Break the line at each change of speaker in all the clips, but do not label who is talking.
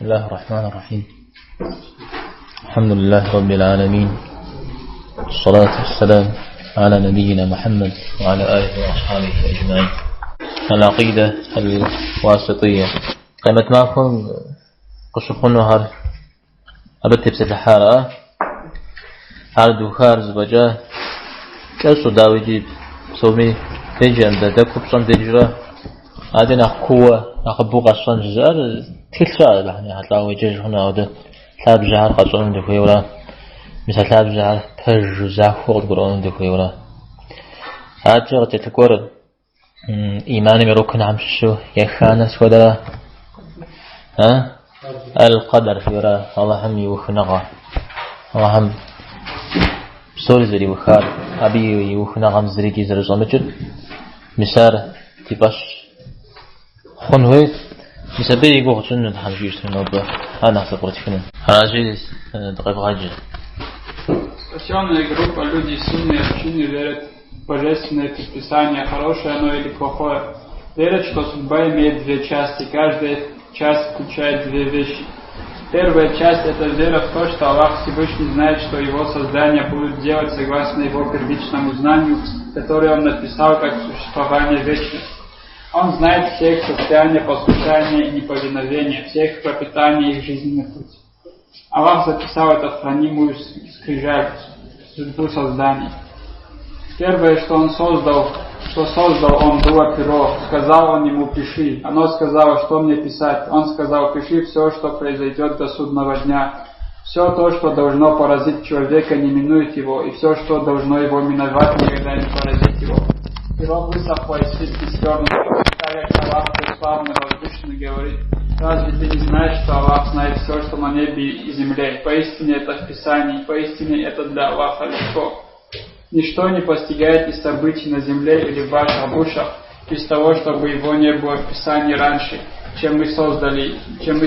بسم الله الرحمن الرحيم. الحمد لله رب العالمين، والصلاة والسلام على نبينا محمد وعلى آله وأصحابه أجمعين. العقيدة الواسطية قيمت معكم قشقنا هر أبتب ستحارة هر دوخار زبجاه كأسو داوي جيب سومي تيجي عند دكوب صن تجرى عادنا قوة أخبوق الصن جزار تلسا لحني هتلاقي جيج هنا وده ثاب جهر قصون دكوي ولا مثل ثاب جهر تج زاخور قرون دكوي ولا أجر تتكور إيماني مروكن عم شو يخانس وده القدر فيرا الله هم يوخنغا الله هم سول زري وخار أبي يوخنغا مزريكي زر زمجر مسار تباش خنوي مسبي يقول شنو الحاجيش نوبة أنا سأقول فينا حاجي دقيقة حاجة.
Спасенная группа люди сильной общины верят в божественное предписание, хорошее оно или плохое. Верят, что судьба имеет две части, каждая часть включает две вещи. Первая часть – это вера в то, что Аллах Всевышний знает, что его создания будут делать согласно его первичному знанию, которое он написал как существование вечности. Он знает все их состояния послушания и неповиновения, все их пропитания и их жизненный путь. Аллах записал это в хранимую скрижаль, судьбу созданий. Первое, что он создал, он было перо. Сказал он ему: пиши. Оно сказало: что мне писать? Он сказал: пиши все, что произойдет до судного дня. Все то, что должно поразить человека, не минует его, и все, что должно его миновать, никогда не поразит его. Перо высохло и свитки свернуты. Так Аллах славный, возвышенный говорит: разве ты не знаешь, что Аллах знает все, что на небе и земле? Поистине это в Писании, поистине это для Аллаха легко. Ничто не постигает из событий на земле или в ваших душах без того, чтобы его не было в Писании раньше, чем мы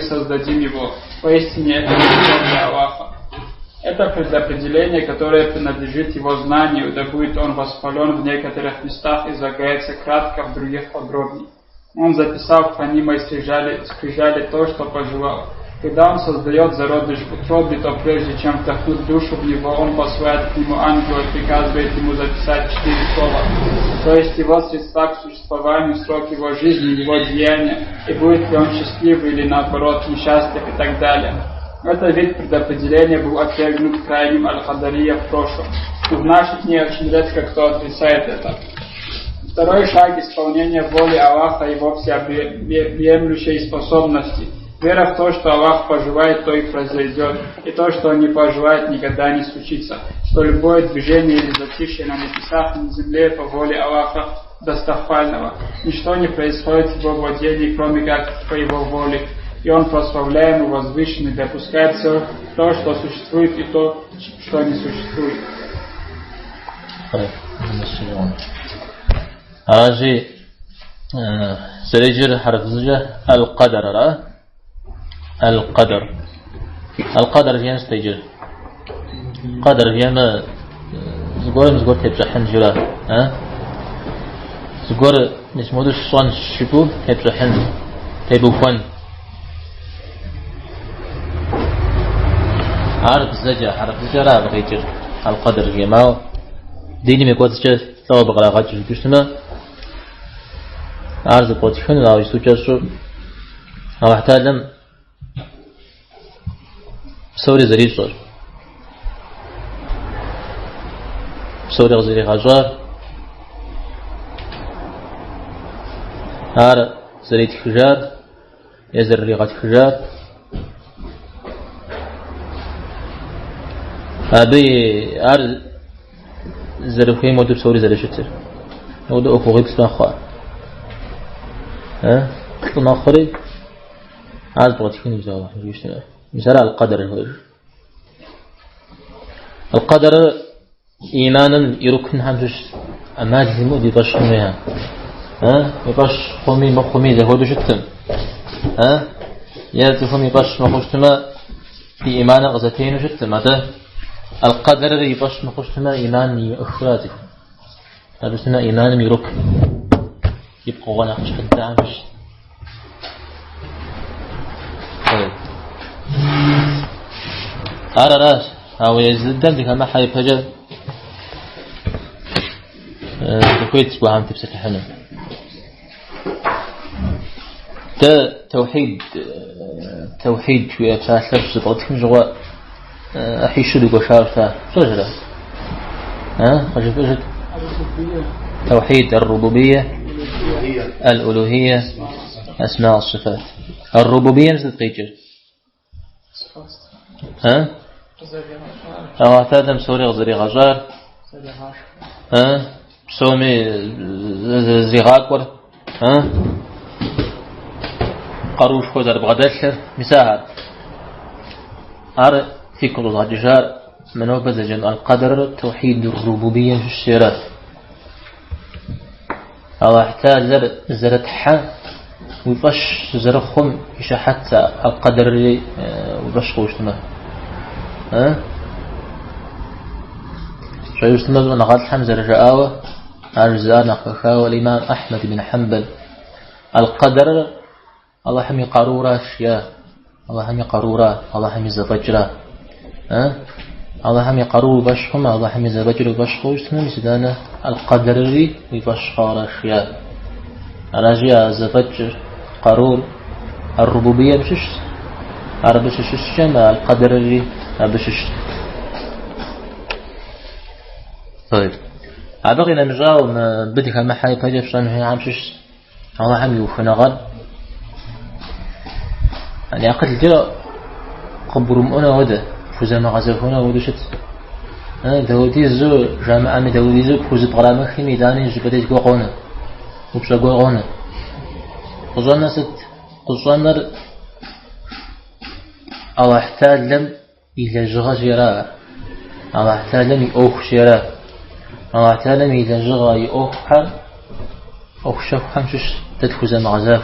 создадим его. Поистине это легко для Аллаха. Это предопределение, которое принадлежит его знанию, да будет он воспален в некоторых местах, излагается кратко, в других подробнее. Он записал в хранимой скрижали то, что пожелал. Когда он создает зародыш в утробе, то прежде чем вдохнуть душу в него, он посылает к нему ангела и приказывает ему записать 4 слова. То есть его средства к существованию, срок его жизни, его деяния, и будет ли он счастливый или наоборот несчастлив и так далее. Этот вид предопределения был отвергнут крайним Аль-Хадария в прошлом. Но в наши дни очень редко кто отрицает это. Второй шаг исполнения воли Аллаха и его всеобъемлющей способности. Вера в то, что Аллах пожелает, то и произойдет, и то, что Он не пожелает, никогда не случится, что любое движение или затишье на небесах и на земле по воле Аллаха достохвального. Ничто не происходит в Его владении, кроме как по Его воле, и Он прославляем и возвышенный, допускает все то, что существует, и то, что не существует.
أجي سريجر حرف زجة القدر القدر فيها نستيجر قدر فيها ما زقور تبجح حنجرة زقور نسموه الصن الشبوب تبجح حن تبوفن حرف زجة لا بغيجر القدر فيها ما ديني ميقوتش ثواب بغلاقات جسمه عرض قوتشون لا يسوجسو أو احتاجم سوري زري صور سوري غزيري غزار هار زري تخجار يزر ريغة تخجار أبي هار زري خوي مودو سوري زري شتر مودو أكو غيب سنخواه كل آخری از بقیه کنی بزاوی جوشتنه مثلا القدر إيمانا يركن همش أمازم بيباش خميها بيباش خمي مخمي زهود جتم يرتفهم يباش مخشتما في إيمان غزتين جتم هذا القدر يباش مخشتما إيمان أخراته هذا سنا إيمان يركن يبقى وانا حد عامش راس أو يزدم ديك ما حي بهجة تكويت سبوعة عم تبسك الحنم توحيد شوية بساسة بسطتهم جوا أحيش لي قشارته شجرة وجد توحيد الربوبية الألوهية أسماء الصفات الربوبية نزلت قيجر أو اعتادم سوري غزري غجار بسومي زيغاكور قروش خزر بغداشر مساعد في كل الغجار منو بزجن القدر توحيد الربوبية في الشراء أو احتاج زرت حا ويفش زرخم إيش حتى القدر اللي ويفش خوشتما شو يسمى نقاط حمزة رجاءه أرزاء نقاء الإمام أحمد بن حنبل القدر الله حمي قارورة أشياء الله حمي قارورة الله حمي زفجرة الله حمي قارور بشخم الله حمي زفجر بشخوش اسمه مثلا القدر اللي يبشخار أشياء رجاء زفجر قارور الربوبية بشش عربش الشمال القدر اللي بشش. طيب عبقينا نجاو ما بدك ما حي بهجة شلون هي عم شش الله حمي وخنغر يعني أقل جرا قبرم أنا وده فوزا مغازف هنا ودشت داودي زو جامعة من داودي زو فوز بغرامة خيمي داني جبتيت قوقونا وبشا قوقونا قصوانا ست قصوانا الله احتاج لم إلى جغا جرا الله احتاج لم يأوخ جرا الله احتاج لم إلى جغا يأوخ حر أوخ شف حمشش تدفوز مغازف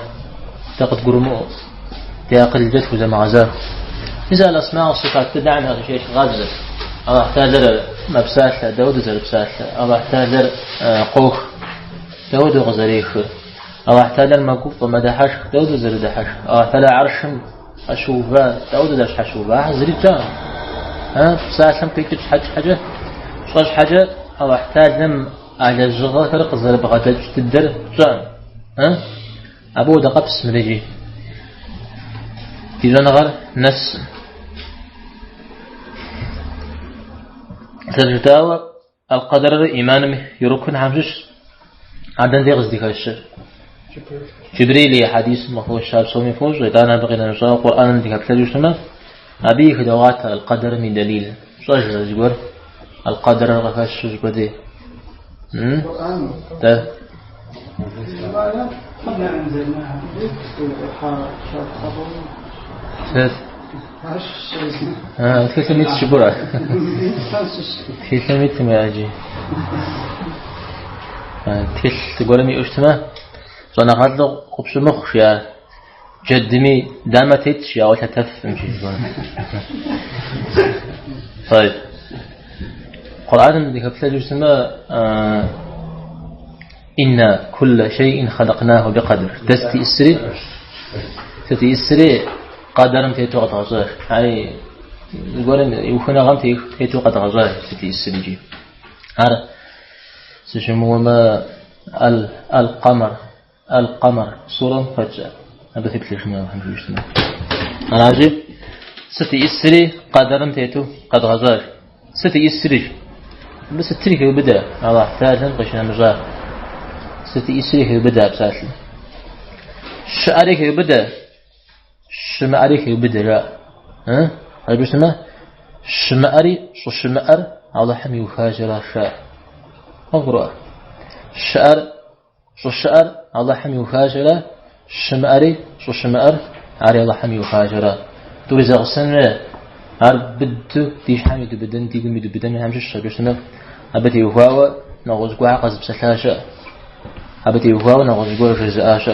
تاقد قرمو تاقل جدفوز مغازف إذا الأسماء والصفات تدعنا شيء غازل الله احتاج مبساطة داود زر بساطة الله احتاج قوخ داود غزريخ الله احتاج المقوف ومدحش داود زر دحش الله احتاج عرشم أشوفه داود زر حشوفه زري جام بساطة مكيكتش حاجة شغش حاجة الله احتاج لم على الجغة فرق زر بغداد تدر جام أبو دقة بسم رجي إذا نغر نس ترجتاوى القدر إيمان يركن حمشش عدن دي غزدي كالشر جبريل حديث مخوة الشاب صومي فوج غيطانا بغينا نشاء القرآن دي كالتاجوش لما أبي خدوات القدر من دليل شو أجل جبر القدر غفاش جبر دي ده
قبل أنزلناها
كيف ميت شبرة كيف ميت مراجي كيف تقول مي أجتمع صنع هذا قبش مخش يا جدمي دامتش يا وتتف مشي طيب القرآن ذيك بتلاقي جسمه إن كل شيء خلقناه بقدر تستي إسري قدرم تيتو قد غزار يعني يقولون يوخنا غم تيتو قد غزار تستي إسري جي هذا سيشموه ما القمر صورة فجأة هذا ثبت ليش ما هم يجتمع أنا عجيب ستي إسري قدرم تيتو قد غزار ستي إسري بس التريك يبدأ الله احتاجن قشنا مجار ستي إسري يبدأ بساسل شعرك يبدأ شمعرك يبدأ لا هل بيسمى شمعري شو شمعر الله حمي وفاجر شاء أقرأ شعر شو شعر الله حمي وفاجر شمعري شو شمعر عري الله حمي وفاجر تقول إذا غسنا عرب بدو تيش حمي دو بدن تيجي ميدو بدن همش الشيء بيسمى أبتي وفاوة نغوز قاع قصب سلاشة أبتي وفاوة نغوز قاع جزء آشة